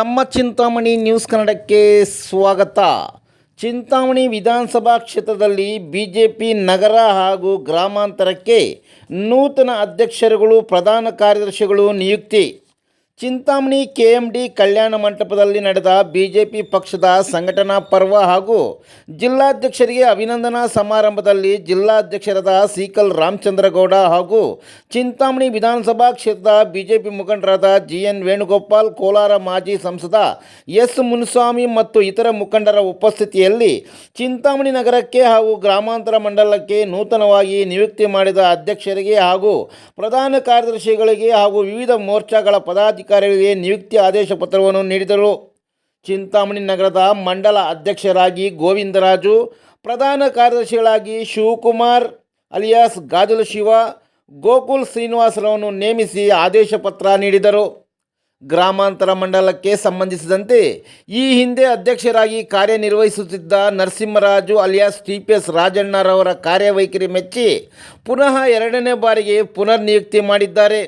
ನಮ್ಮ ಚಿಂತಾಮಣಿ ನ್ಯೂಸ್ ಕನ್ನಡಕ್ಕೆ ಸ್ವಾಗತ. ಚಿಂತಾಮಣಿ ವಿಧಾನಸಭಾ ಕ್ಷೇತ್ರದಲ್ಲಿ ಬಿಜೆಪಿ ನಗರ ಹಾಗೂ ಗ್ರಾಮಾಂತರಕ್ಕೆ ನೂತನ ಅಧ್ಯಕ್ಷರುಗಳು, ಪ್ರಧಾನ ಕಾರ್ಯದರ್ಶಿಗಳು ನಿಯುಕ್ತಿ. ಚಿಂತಾಮಣಿ ಕೆಎಂಡಿ ಕಲ್ಯಾಣ ಮಂಟಪದಲ್ಲಿ ನಡೆದ ಬಿಜೆಪಿ ಪಕ್ಷದ ಸಂಘಟನಾ ಪರ್ವ ಹಾಗೂ ಜಿಲ್ಲಾಧ್ಯಕ್ಷರಿಗೆ ಅಭಿನಂದನಾ ಸಮಾರಂಭದಲ್ಲಿ ಜಿಲ್ಲಾಧ್ಯಕ್ಷರಾದ ಸೀಕಲ್ ರಾಮಚಂದ್ರಗೌಡ ಹಾಗೂ ಚಿಂತಾಮಣಿ ವಿಧಾನಸಭಾ ಕ್ಷೇತ್ರದ ಬಿಜೆಪಿ ಮುಖಂಡರಾದ ಜಿಎನ್ ವೇಣುಗೋಪಾಲ್, ಕೋಲಾರ ಮಾಜಿ ಸಂಸದ ಎಸ್ ಮುನಿಸ್ವಾಮಿ ಮತ್ತು ಇತರ ಮುಖಂಡರ ಉಪಸ್ಥಿತಿಯಲ್ಲಿ ಚಿಂತಾಮಣಿ ನಗರಕ್ಕೆ ಹಾಗೂ ಗ್ರಾಮಾಂತರ ಮಂಡಲಕ್ಕೆ ನೂತನವಾಗಿ ನಿಯುಕ್ತಿ ಮಾಡಿದ ಅಧ್ಯಕ್ಷರಿಗೆ ಹಾಗೂ ಪ್ರಧಾನ ಕಾರ್ಯದರ್ಶಿಗಳಿಗೆ ಹಾಗೂ ವಿವಿಧ ಮೋರ್ಚಾಗಳ ಪದಾಧಿಕಾರಿಗಳಿಗೆ ನಿಯುಕ್ತಿ ಆದೇಶ ಪತ್ರವನ್ನು ನೀಡಿದರು. ಚಿಂತಾಮಣಿ ನಗರದ ಮಂಡಲ ಅಧ್ಯಕ್ಷರಾಗಿ ಗೋವಿಂದರಾಜು, ಪ್ರಧಾನ ಕಾರ್ಯದರ್ಶಿಗಳಾಗಿ ಶಿವಕುಮಾರ್ ಅಲಿಯಾಸ್ ಗಾಜಲು ಶಿವ, ಗೋಕುಲ್ ಶ್ರೀನಿವಾಸರನ್ನು ನೇಮಿಸಿ ಆದೇಶ ಪತ್ರ ನೀಡಿದರು. ಗ್ರಾಮಾಂತರ ಮಂಡಲಕ್ಕೆ ಸಂಬಂಧಿಸಿದಂತೆ ಈ ಹಿಂದೆ ಅಧ್ಯಕ್ಷರಾಗಿ ಕಾರ್ಯನಿರ್ವಹಿಸುತ್ತಿದ್ದ ನರಸಿಂಹರಾಜು ಅಲಿಯಾಸ್ ಟಿಪಿಎಸ್ ರಾಜಣ್ಣರವರ ಕಾರ್ಯವೈಖರಿ ಮೆಚ್ಚಿ ಪುನಃ ಎರಡನೇ ಬಾರಿಗೆ ಪುನರ್ ನಿಯುಕ್ತಿ ಮಾಡಿದ್ದಾರೆ.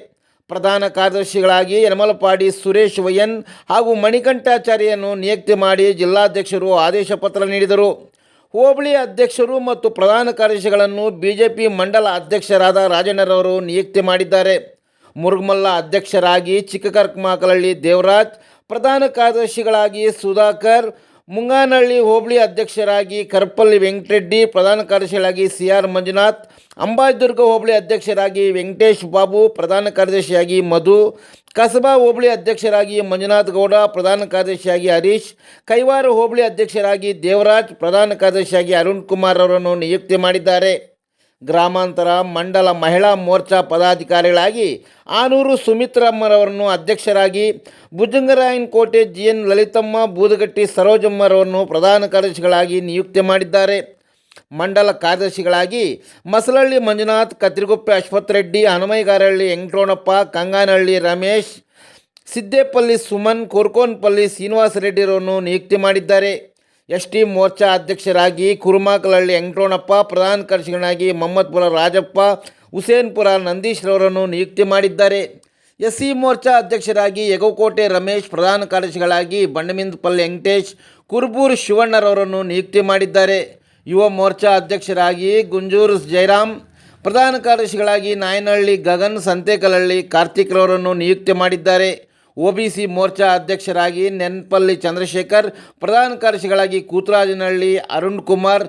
ಪ್ರಧಾನ ಕಾರ್ಯದರ್ಶಿಗಳಾಗಿ ಯನಮಲಪಾಡಿ ಸುರೇಶ್ ವೈಎನ್ ಹಾಗೂ ಮಣಿಕಂಠಾಚಾರ್ಯಯನ್ನು ನಿಯುಕ್ತಿ ಮಾಡಿ ಜಿಲ್ಲಾಧ್ಯಕ್ಷರು ಆದೇಶ ಪತ್ರ ನೀಡಿದರು. ಹೋಬಳಿ ಅಧ್ಯಕ್ಷರು ಮತ್ತು ಪ್ರಧಾನ ಕಾರ್ಯದರ್ಶಿಗಳನ್ನು ಬಿಜೆಪಿ ಮಂಡಲ ಅಧ್ಯಕ್ಷರಾದ ರಾಜಣ್ಣರವರು ನಿಯುಕ್ತಿ ಮಾಡಿದ್ದಾರೆ. ಮುರುಗಮಲ್ಲ ಅಧ್ಯಕ್ಷರಾಗಿ ಚಿಕ್ಕಕರ್ಕಮಾಕಲಹಳ್ಳಿ ದೇವರಾಜ್, ಪ್ರಧಾನ ಕಾರ್ಯದರ್ಶಿಗಳಾಗಿ ಸುಧಾಕರ್, ಮುಂಗಾನಹಳ್ಳಿ ಹೋಬಳಿ ಅಧ್ಯಕ್ಷರಾಗಿ ಕರ್ಪಲ್ಲಿ ವೆಂಕಟರೆಡ್ಡಿ, ಪ್ರಧಾನ ಕಾರ್ಯದರ್ಶಿಗಳಾಗಿ ಸಿಆರ್ ಮಂಜುನಾಥ್, ಅಂಬಾಜಿದುರ್ಗ ಹೋಬಳಿ ಅಧ್ಯಕ್ಷರಾಗಿ ವೆಂಕಟೇಶ್ ಬಾಬು, ಪ್ರಧಾನ ಕಾರ್ಯದರ್ಶಿಯಾಗಿ ಮಧು, ಕಸಬಾ ಹೋಬಳಿ ಅಧ್ಯಕ್ಷರಾಗಿ ಮಂಜುನಾಥ್ ಗೌಡ, ಪ್ರಧಾನ ಕಾರ್ಯದರ್ಶಿಯಾಗಿ ಹರೀಶ್, ಕೈವಾರ ಹೋಬಳಿ ಅಧ್ಯಕ್ಷರಾಗಿ ದೇವರಾಜ್, ಪ್ರಧಾನ ಕಾರ್ಯದರ್ಶಿಯಾಗಿ ಅರುಣ್ ಕುಮಾರ್ ಅವರನ್ನು ನಿಯುಕ್ತಿ ಮಾಡಿದ್ದಾರೆ. ಗ್ರಾಮಾಂತರ ಮಂಡಲ ಮಹಿಳಾ ಮೋರ್ಚಾ ಪದಾಧಿಕಾರಿಗಳಾಗಿ ಆನೂರು ಸುಮಿತ್ರಮ್ಮರವರನ್ನು ಅಧ್ಯಕ್ಷರಾಗಿ, ಭುಜಂಗರಾಯನಕೋಟೆ ಜಿಎನ್ ಲಲಿತಮ್ಮ, ಬೂದಗಟ್ಟಿ ಸರೋಜಮ್ಮರವನ್ನು ಪ್ರಧಾನ ಕಾರ್ಯದರ್ಶಿಗಳಾಗಿ ನಿಯುಕ್ತಿ ಮಾಡಿದ್ದಾರೆ. ಮಂಡಲ ಕಾರ್ಯದರ್ಶಿಗಳಾಗಿ ಮಸಲಹಳ್ಳಿ ಮಂಜುನಾಥ್, ಕತ್ರಿಗುಪ್ಪೆ ಅಶ್ವಥ್ ರೆಡ್ಡಿ, ಹನುಮೈಗಾರಹಳ್ಳಿ ವೆಂಕಟರಮಣಪ್ಪ, ಕಂಗಾನಹಳ್ಳಿ ರಮೇಶ್, ಸಿದ್ದೇಪಲ್ಲಿ ಸುಮನ್, ಕೋರ್ಕೋನಪಲ್ಲಿ ಶ್ರೀನಿವಾಸ ರೆಡ್ಡಿರವನ್ನು ನಿಯುಕ್ತಿ ಮಾಡಿದ್ದಾರೆ. ಎಸ್ಟಿ ಮೋರ್ಚಾ ಅಧ್ಯಕ್ಷರಾಗಿ ಕುರುಮಾಕಲಹಳ್ಳಿ ವೆಂಕಟರಮಣಪ್ಪ, ಪ್ರಧಾನ ಕಾರ್ಯದರ್ಶಿಗಳಾಗಿ ಮಮ್ಮತ್ಪುರ ರಾಜಪ್ಪ, ಹುಸೇನ್ಪುರ ನಂದೀಶ್ರವರನ್ನು ನಿಯುಕ್ತಿ ಮಾಡಿದ್ದಾರೆ. ಎಸ್ಸಿ ಮೋರ್ಚಾ ಅಧ್ಯಕ್ಷರಾಗಿ ಯಗವಕೋಟೆ ರಮೇಶ್, ಪ್ರಧಾನ ಕಾರ್ಯದರ್ಶಿಗಳಾಗಿ ಬಂಡಮಿಂದಪಲ್ಲಿ ವೆಂಕಟೇಶ್, ಕುರುಬೂರು ಶಿವಣ್ಣರವರನ್ನು ನಿಯುಕ್ತಿ ಮಾಡಿದ್ದಾರೆ. ಯುವ ಮೋರ್ಚಾ ಅಧ್ಯಕ್ಷರಾಗಿ ಗುಂಜೂರು ಜಯರಾಮ್, ಪ್ರಧಾನ ಕಾರ್ಯದರ್ಶಿಗಳಾಗಿ ನಾಯನಹಳ್ಳಿ ಗಗನ್, ಸಂತೇಕಲಹಳ್ಳಿ ಕಾರ್ತಿಕ್ರವರನ್ನು ನಿಯುಕ್ತಿ ಮಾಡಿದ್ದಾರೆ. ಒಬಿಸಿ ಮೋರ್ಚಾ ಅಧ್ಯಕ್ಷರಾಗಿ ನೆನ್ಪಲ್ಲಿ ಚಂದ್ರಶೇಖರ್, ಪ್ರಧಾನ ಕಾರ್ಯದರ್ಶಿಗಳಾಗಿ ಕೂತರಾಜನಹಳ್ಳಿ ಅರುಣ್ ಕುಮಾರ್,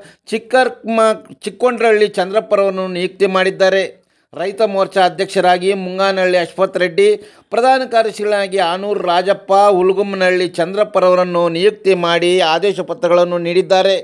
ಚಿಕ್ಕೊಂಡ್ರಹಳ್ಳಿ ಚಂದ್ರಪ್ಪರವನ್ನು ನಿಯುಕ್ತಿ ಮಾಡಿದ್ದಾರೆ. ರೈತ ಮೋರ್ಚಾ ಅಧ್ಯಕ್ಷರಾಗಿ ಮುಂಗಾನಹಳ್ಳಿ ಅಶ್ವಥ್ ರೆಡ್ಡಿ, ಪ್ರಧಾನ ಕಾರ್ಯದರ್ಶಿಗಳಾಗಿ ಆನೂರು ರಾಜಪ್ಪ, ಹುಲ್ಗುಮ್ಮನಹಳ್ಳಿ ಚಂದ್ರಪ್ಪರವರನ್ನು ನಿಯುಕ್ತಿ ಮಾಡಿ ಆದೇಶ ಪತ್ರಗಳನ್ನು ನೀಡಿದ್ದಾರೆ.